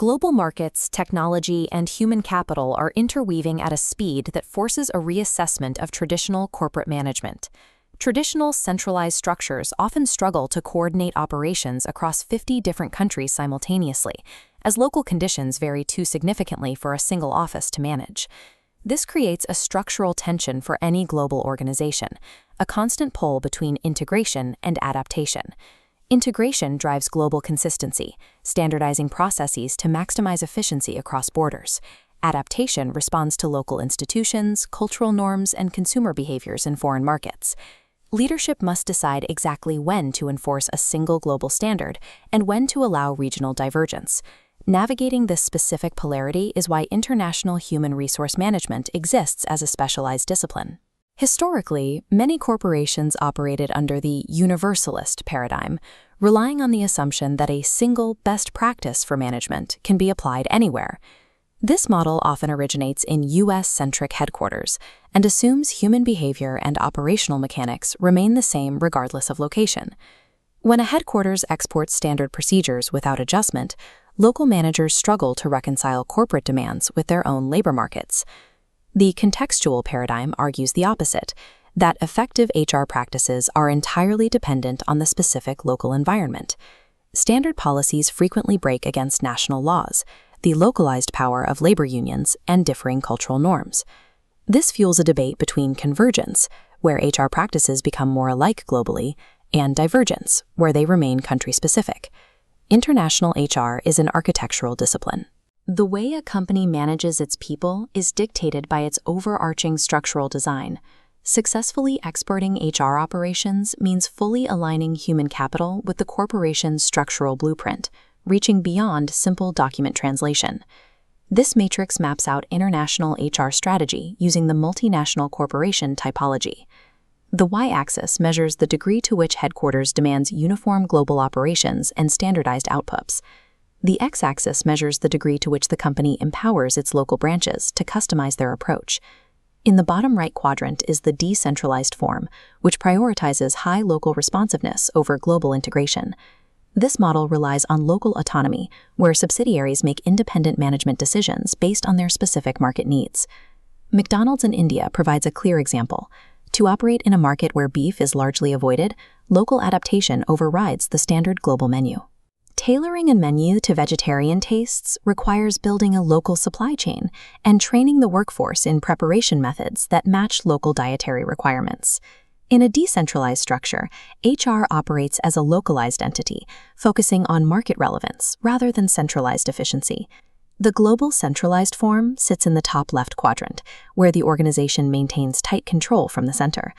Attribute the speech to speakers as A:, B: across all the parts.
A: Global markets, technology, and human capital are interweaving at a speed that forces a reassessment of traditional corporate management. Traditional centralized structures often struggle to coordinate operations across 50 different countries simultaneously, as local conditions vary too significantly for a single office to manage. This creates a structural tension for any global organization, a constant pull between integration and adaptation. Integration drives global consistency, standardizing processes to maximize efficiency across borders. Adaptation responds to local institutions, cultural norms, and consumer behaviors in foreign markets. Leadership must decide exactly when to enforce a single global standard and when to allow regional divergence. Navigating this specific polarity is why international human resource management exists as a specialized discipline. Historically, many corporations operated under the universalist paradigm, relying on the assumption that a single best practice for management can be applied anywhere. This model often originates in U.S.-centric headquarters and assumes human behavior and operational mechanics remain the same regardless of location. When a headquarters exports standard procedures without adjustment, local managers struggle to reconcile corporate demands with their own labor markets. The contextual paradigm argues the opposite, that effective HR practices are entirely dependent on the specific local environment. Standard policies frequently break against national laws, the localized power of labor unions, and differing cultural norms. This fuels a debate between convergence, where HR practices become more alike globally, and divergence, where they remain country-specific. International HR is an architectural discipline. The way a company manages its people is dictated by its overarching structural design. Successfully exporting HR operations means fully aligning human capital with the corporation's structural blueprint, reaching beyond simple document translation. This matrix maps out international HR strategy using the multinational corporation typology. The y-axis measures the degree to which headquarters demands uniform global operations and standardized outputs. The x-axis measures the degree to which the company empowers its local branches to customize their approach. In the bottom right quadrant is the decentralized form, which prioritizes high local responsiveness over global integration. This model relies on local autonomy, where subsidiaries make independent management decisions based on their specific market needs. McDonald's in India provides a clear example. To operate in a market where beef is largely avoided, local adaptation overrides the standard global menu. Tailoring a menu to vegetarian tastes requires building a local supply chain and training the workforce in preparation methods that match local dietary requirements. In a decentralized structure, HR operates as a localized entity, focusing on market relevance rather than centralized efficiency. The global centralized form sits in the top left quadrant, where the organization maintains tight control from the center.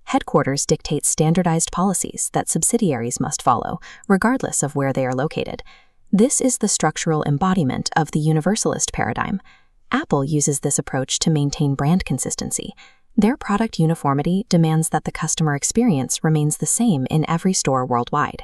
A: Headquarters dictate standardized policies that subsidiaries must follow, regardless of where they are located. This is the structural embodiment of the universalist paradigm. Apple uses this approach to maintain brand consistency. Their product uniformity demands that the customer experience remains the same in every store worldwide.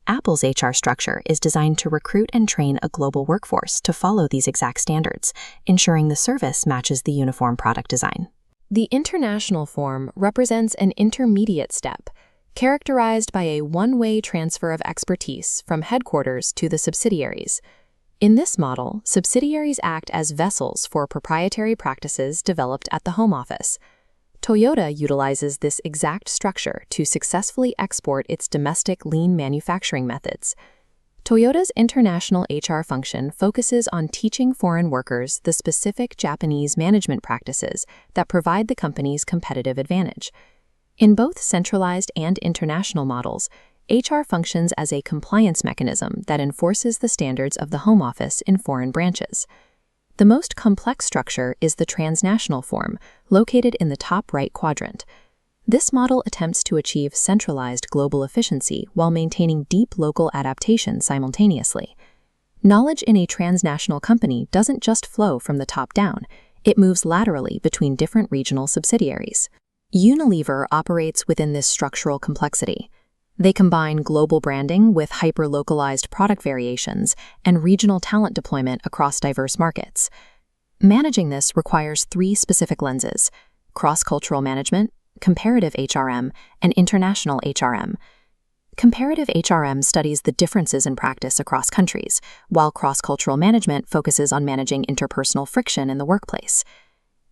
A: Apple's HR structure is designed to recruit and train a global workforce to follow these exact standards, ensuring the service matches the uniform product design. The international form represents an intermediate step, characterized by a one-way transfer of expertise from headquarters to the subsidiaries. In this model, subsidiaries act as vessels for proprietary practices developed at the home office. Toyota utilizes this exact structure to successfully export its domestic lean manufacturing methods. Toyota's international HR function focuses on teaching foreign workers the specific Japanese management practices that provide the company's competitive advantage. In both centralized and international models, HR functions as a compliance mechanism that enforces the standards of the home office in foreign branches. The most complex structure is the transnational form, located in the top right quadrant. This model attempts to achieve centralized global efficiency while maintaining deep local adaptation simultaneously. Knowledge in a transnational company doesn't just flow from the top down, it moves laterally between different regional subsidiaries. Unilever operates within this structural complexity. They combine global branding with hyper-localized product variations and regional talent deployment across diverse markets. Managing this requires three specific lenses: cross-cultural management, comparative HRM, and international HRM. Comparative HRM studies the differences in practice across countries, while cross-cultural management focuses on managing interpersonal friction in the workplace.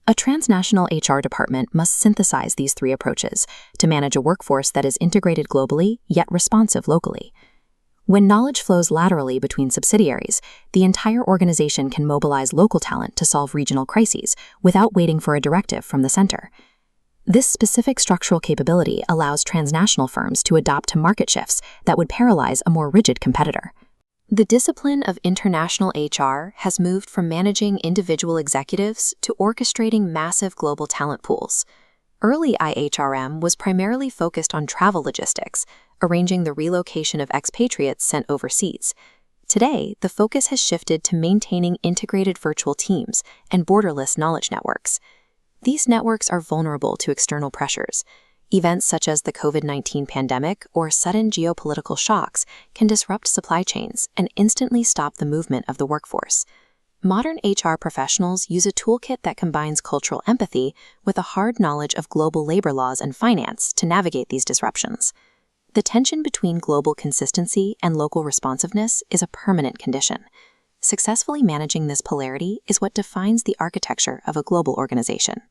A: A transnational HR department must synthesize these three approaches to manage a workforce that is integrated globally yet responsive locally. When knowledge flows laterally between subsidiaries, the entire organization can mobilize local talent to solve regional crises without waiting for a directive from the center. This specific structural capability allows transnational firms to adapt to market shifts that would paralyze a more rigid competitor. The discipline of international HR has moved from managing individual executives to orchestrating massive global talent pools. Early IHRM was primarily focused on travel logistics, arranging the relocation of expatriates sent overseas. Today, the focus has shifted to maintaining integrated virtual teams and borderless knowledge networks. These networks are vulnerable to external pressures. Events such as the COVID-19 pandemic or sudden geopolitical shocks can disrupt supply chains and instantly stop the movement of the workforce. Modern HR professionals use a toolkit that combines cultural empathy with a hard knowledge of global labor laws and finance to navigate these disruptions. The tension between global consistency and local responsiveness is a permanent condition. Successfully managing this polarity is what defines the architecture of a global organization.